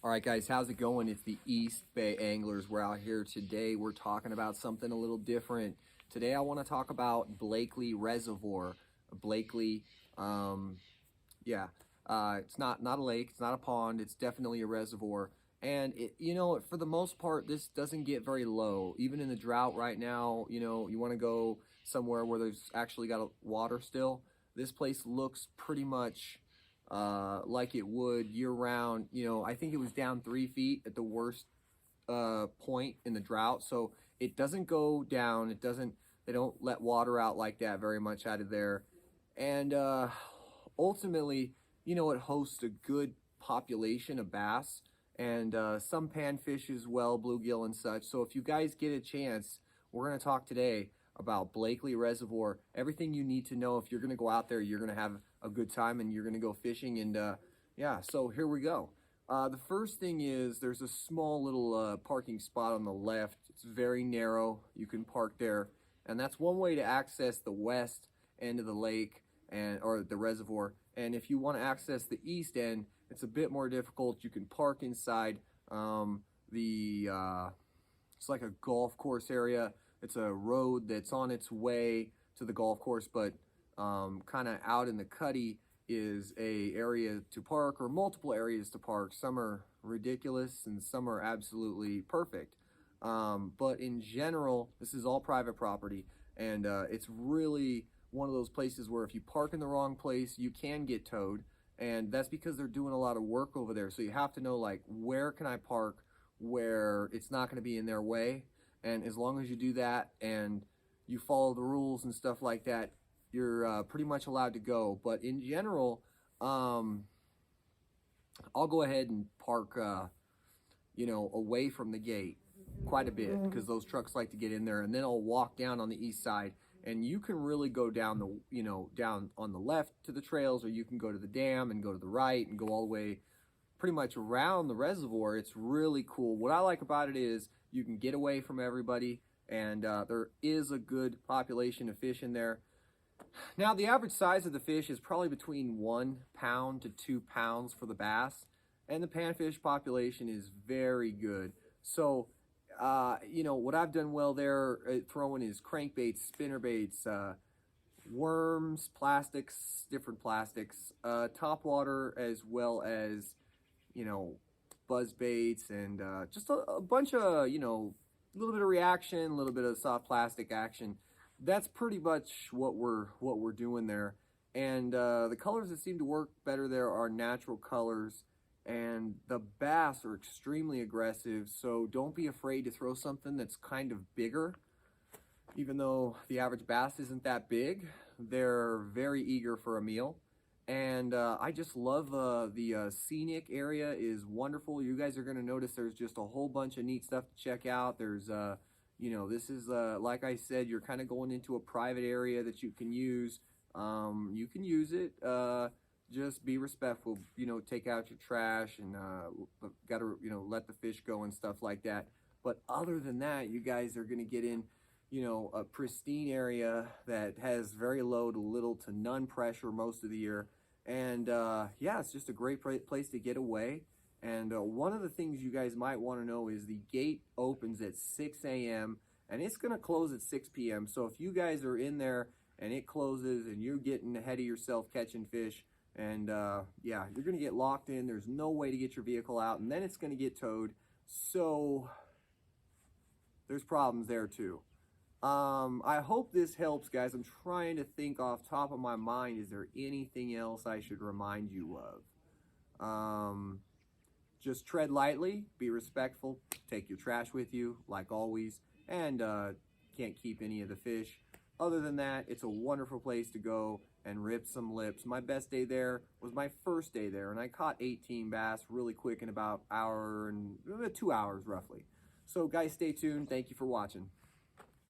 All right, guys, how's it going? It's the Eastbayanglers. We're out here today. We're talking about something a little different. Today, I want to talk about Blakley Reservoir. Blakley, it's not a lake, it's not a pond, it's definitely a reservoir. And for the most part, this doesn't get very low. Even in the drought right now, you want to go somewhere where there's actually got water still. This place looks pretty much like it would year round. I think it was down 3 feet at the worst point in the drought. So it doesn't go down. They don't let water out like that very much out of there. And ultimately, it hosts a good population of bass and some panfish as well, bluegill and such. So if you guys get a chance, we're going to talk today about Blakley Reservoir. Everything you need to know if you're going to go out there, you're going to have a good time and you're going to go fishing. And so here we go. The first thing is there's a small little parking spot on the left. It's very narrow. You can park there. And that's one way to access the west end of the lake or the reservoir. And if you want to access the east end, it's a bit more difficult. You can park inside it's like a golf course area. It's a road that's on its way to the golf course, but kind of out in the cutty is a area to park, or multiple areas to park. Some are ridiculous and some are absolutely perfect. But in general, this is all private property, and it's really one of those places where if you park in the wrong place, you can get towed, and that's because they're doing a lot of work over there. So you have to know, like, where can I park where it's not going to be in their way. And as long as you do that and you follow the rules and stuff like that, you're pretty much allowed to go. But in general, I'll go ahead and park, away from the gate quite a bit, because those trucks like to get in there. And then I'll walk down on the east side, and you can really go down down on the left to the trails, or you can go to the dam and go to the right and go all the way pretty much around the reservoir. It's really cool. What I like about it is you can get away from everybody, and there is a good population of fish in there. Now, the average size of the fish is probably between 1 pound to 2 pounds for the bass, and the panfish population is very good. So, what I've done well there throwing is crankbaits, spinnerbaits, worms, plastics, different plastics, topwater, as well as buzz baits, and just a bunch of, a little bit of reaction, a little bit of soft plastic action. That's pretty much what we're doing there. And the colors that seem to work better there are natural colors, and the bass are extremely aggressive. So don't be afraid to throw something that's kind of bigger. Even though the average bass isn't that big, they're very eager for a meal. And I just love the scenic area is wonderful. You guys are going to notice there's just a whole bunch of neat stuff to check out. There's, this is, like I said, you're kind of going into a private area that you can use. You can use it. Just be respectful. Take out your trash, and got to, let the fish go and stuff like that. But other than that, you guys are going to get in a pristine area that has very low to little to none pressure most of the year. And it's just a great place to get away. And one of the things you guys might want to know is the gate opens at 6 a.m. and it's going to close at 6 p.m. So if you guys are in there and it closes and you're getting ahead of yourself catching fish, and you're going to get locked in. There's no way to get your vehicle out, and then it's going to get towed. So there's problems there too. I hope this helps, guys. I'm trying to think off top of my mind, is there anything else I should remind you of? Just tread lightly, be respectful, take your trash with you, like always, and can't keep any of the fish. Other than that, it's a wonderful place to go and rip some lips. My best day there was my first day there, and I caught 18 bass really quick in about 2 hours roughly. So guys, stay tuned. Thank you for watching.